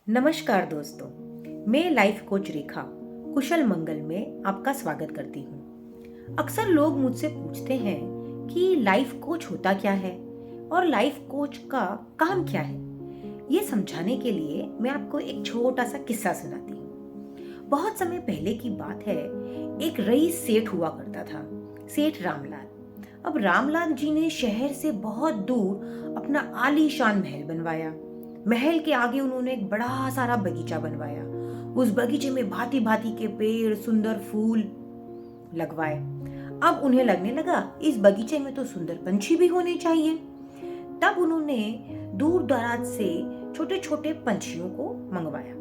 नमस्कार दोस्तों, मैं लाइफ कोच रेखा कुशल मंगल में आपका स्वागत करती हूँ। अक्सर लोग मुझसे पूछते हैं कि लाइफ कोच होता क्या है और लाइफ कोच का काम क्या है। ये समझाने के लिए मैं आपको एक छोटा सा किस्सा सुनाती हूँ। बहुत समय पहले की बात है। एक रईस सेठ हुआ करता था, सेठ रामलाल। अब रामलाल जी ने शहर से बहुत दूर अपना आलीशान महल बनवाया। महल के आगे उन्होंने एक बड़ा सारा बगीचा बनवाया। उस बगीचे में भांति भांति के पेड़, सुंदर फूल लगवाए। अब उन्हें लगने लगा इस बगीचे में तो सुंदर पंछी भी होने चाहिए। तब उन्होंने दूर दराज से छोटे छोटे पंछियों को मंगवाया,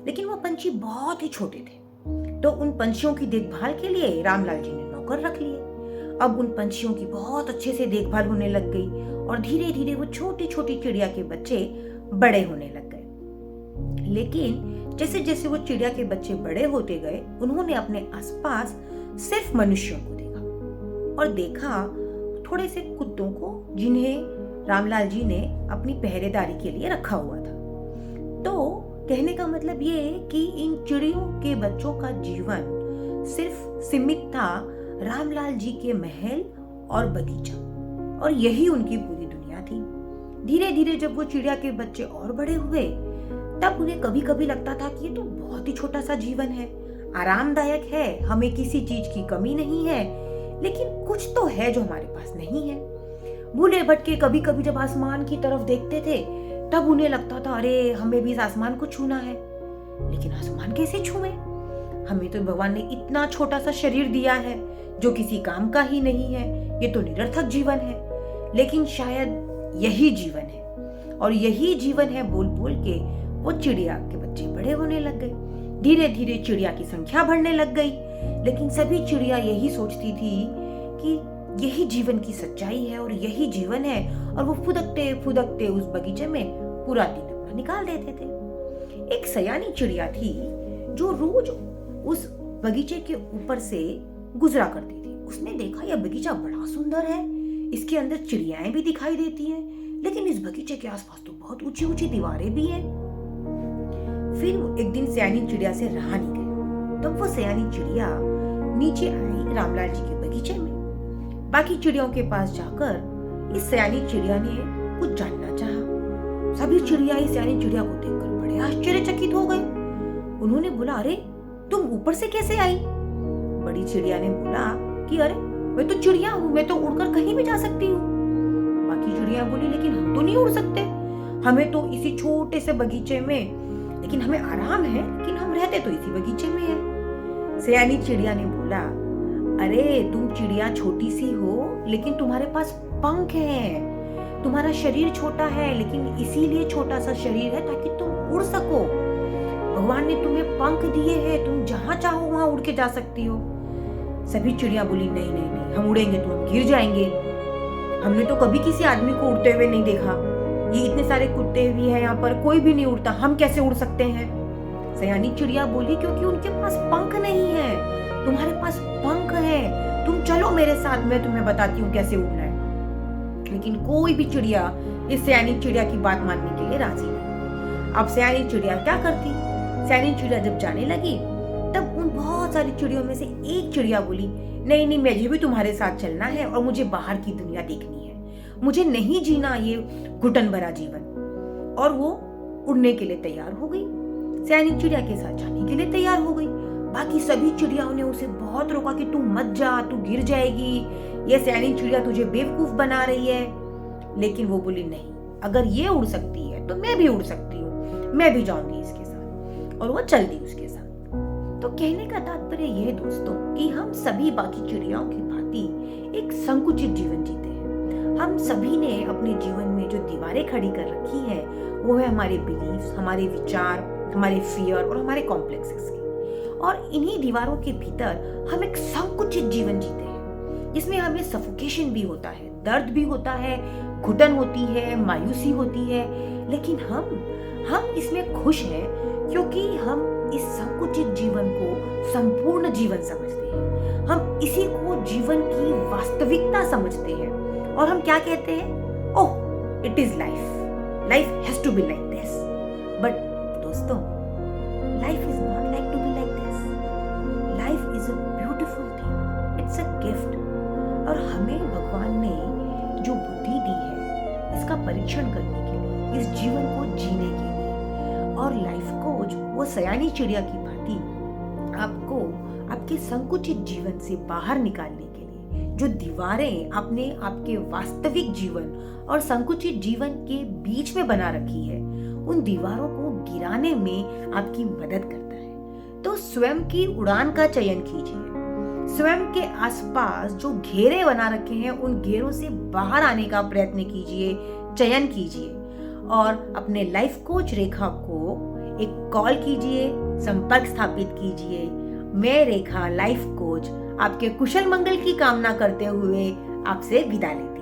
लेकिन वो पंछी बहुत ही छोटे थे। तो उन पंछियों की देखभाल के लिए रामलाल जी ने नौकर रख लिए। अब उन पंछियों की बहुत अच्छे से देखभाल होने लग गई और धीरे धीरे वो छोटी छोटी चिड़िया के बच्चे बड़े होने लग गए। लेकिन जैसे जैसे वो चिड़िया के बच्चे बड़े होते गए, उन्होंने अपने आसपास सिर्फ मनुष्यों को देखा और देखा थोड़े से कुत्तों को, जिन्हें रामलाल जी ने अपनी पहरेदारी के लिए रखा हुआ था। तो कहने का मतलब ये है कि इन चिड़ियों के बच्चों का जीवन सिर्फ सीमित था रामलाल जी के महल और बगीचा, और यही उनकी पूरी दुनिया थी। धीरे धीरे जब वो चिड़िया के बच्चे और बड़े हुए, तब उन्हें कभी कभी लगता था कि ये तो बहुत ही छोटा सा जीवन है, आरामदायक है, हमें किसी चीज की कमी नहीं है, लेकिन कुछ तो है जो हमारे पास नहीं है। भूले भटके कभी कभी जब आसमान की तरफ देखते थे, तब उन्हें लगता था अरे हमें भी इस आसमान को छूना है, लेकिन आसमान कैसे छूए? हमें तो भगवान ने इतना छोटा सा शरीर दिया है जो किसी काम का ही नहीं है, ये तो निरर्थक जीवन है। लेकिन शायद यही जीवन है, और यही जीवन है बोल बोल के वो चिड़िया के बच्चे बड़े होने लग गए। धीरे धीरे चिड़िया की संख्या बढ़ने लग गई, लेकिन सभी चिड़िया यही सोचती थी कि यही जीवन की सच्चाई है और यही जीवन है, और वो फुदकते फुदकते उस बगीचे में पूरा दिन अपना निकाल देते थे। एक सयानी चिड़िया थी जो रोज उस बगीचे के ऊपर से गुजरा करती थी। उसने देखा यह बगीचा बड़ा सुंदर है, इसके अंदर चिड़ियाएं भी दिखाई देती हैं, लेकिन इस बगीचे के आसपास तो बहुत ऊंची ऊंची दीवारें भी हैं। फिर एक दिन सयानी चिड़िया से रहा नहीं गया। तब वो सयानी चिड़िया नीचे आई रामलाल जी के बगीचे में। बाकी चिड़ियों के पास जाकर इस सयानी चिड़िया ने कुछ जानना चाहा। सभी चिड़िया इस सयानी चिड़िया को देखकर बड़े आश्चर्यचकित हो गए। उन्होंने बोला, अरे तुम ऊपर से कैसे आई? बड़ी चिड़िया ने बोला कि अरे मैं तो चिड़िया हूँ, मैं तो उड़कर कहीं भी जा सकती हूँ। बाकी चिड़िया बोली, लेकिन हम तो नहीं उड़ सकते, हमें तो इसी छोटे से बगीचे में, लेकिन हमें आराम है, लेकिन हम रहते तो इसी बगीचे में हैं। सयानी चिड़िया ने बोला, अरे तुम चिड़िया छोटी सी हो, लेकिन तुम्हारे पास पंख हैं। तुम्हारा शरीर छोटा है, लेकिन इसीलिए छोटा सा शरीर है ताकि तुम उड़ सको। भगवान ने तुम्हें पंख दिए हैं, तुम जहां चाहो वहां उड़ के जा सकती हो। सभी चिड़िया बोली, नहीं नहीं नहीं, हम उड़ेंगे तो हम गिर जाएंगे। हमने तो कभी किसी आदमी को उड़ते हुए नहीं देखा, ये इतने सारे कुत्ते भी हैं यहाँ पर, कोई भी नहीं उड़ता, हम कैसे उड़ सकते हैं? सयानी चिड़िया बोली, क्योंकि उनके पास पंख नहीं है, तुम्हारे पास पंख है, तुम चलो मेरे साथ, मैं तुम्हें बताती हूँ कैसे उड़ना है। लेकिन कोई भी चिड़िया इस सयानी चिड़िया की बात मानने के लिए राजी नहीं। अब सयानी चिड़िया क्या करती? सयानी चिड़िया जब जाने लगी, तब उन बहुत सारी चिड़ियों में से एक चिड़िया बोली, नहीं नहीं, मुझे भी तुम्हारे साथ चलना है और मुझे बाहर की दुनिया देखनी है, मुझे नहीं जीना ये घुटन भरा जीवन। और वो उड़ने के लिए तैयार हो गई, सयानी चिड़िया के साथ जाने के लिए तैयार हो गई। बाकी सभी चिड़ियाओं ने उसे बहुत रोका कि तू मत जा, तू गिर जाएगी, ये सयानी चिड़िया तुझे बेवकूफ बना रही है। लेकिन वो बोली, नहीं, अगर ये उड़ सकती है तो मैं भी उड़ सकती हूँ, मैं भी जाऊंगी इसके साथ। और वो चल दी उसके साथ। तो कहने का तात्पर्य यह दोस्तों कि हम सभी बाकी चिड़ियाओं की भांति एक संकुचित जीवन जीते हैं। हम सभी ने अपने जीवन में जो दीवारें खड़ी कर रखी हैं, वो है हमारे बिलीफ्स, हमारे विचार, हमारे फियर और हमारे कॉम्प्लेक्सेस की। और इन्हीं दीवारों के भीतर हम एक संकुचित जीवन जीते हैं, जिसमें हमें सफोकेशन भी होता है, दर्द भी होता है, घुटन होती है, मायूसी होती है, लेकिन हम इसमें खुश हैं क्योंकि हम इस संकुचित जीवन को संपूर्ण जीवन समझते हैं। हम इसी को जीवन की वास्तविकता समझते हैं और हम क्या कहते हैं, oh it is life, life has to be like this. But परीक्षण करने के लिए, इस जीवन को जीने के लिए। और लाइफ कोच वो सयानी चिड़िया की भांति आपको आपके संकुचित जीवन से बाहर निकालने के लिए, जो दीवारें आपने आपके वास्तविक जीवन और संकुचित जीवन के बीच में बना रखी है, उन दीवारों को गिराने में आपकी मदद करता है। तो स्वयं की उड़ान का चयन कीजिए। स्वयं के आसपास जो घेरे बना रखे हैं, उन घेरों से बाहर आने का प्रयत्न कीजिए, चयन कीजिए और अपने लाइफ कोच रेखा को एक कॉल कीजिए, संपर्क स्थापित कीजिए। मैं रेखा लाइफ कोच आपके कुशल मंगल की कामना करते हुए आपसे विदा लेती हूं।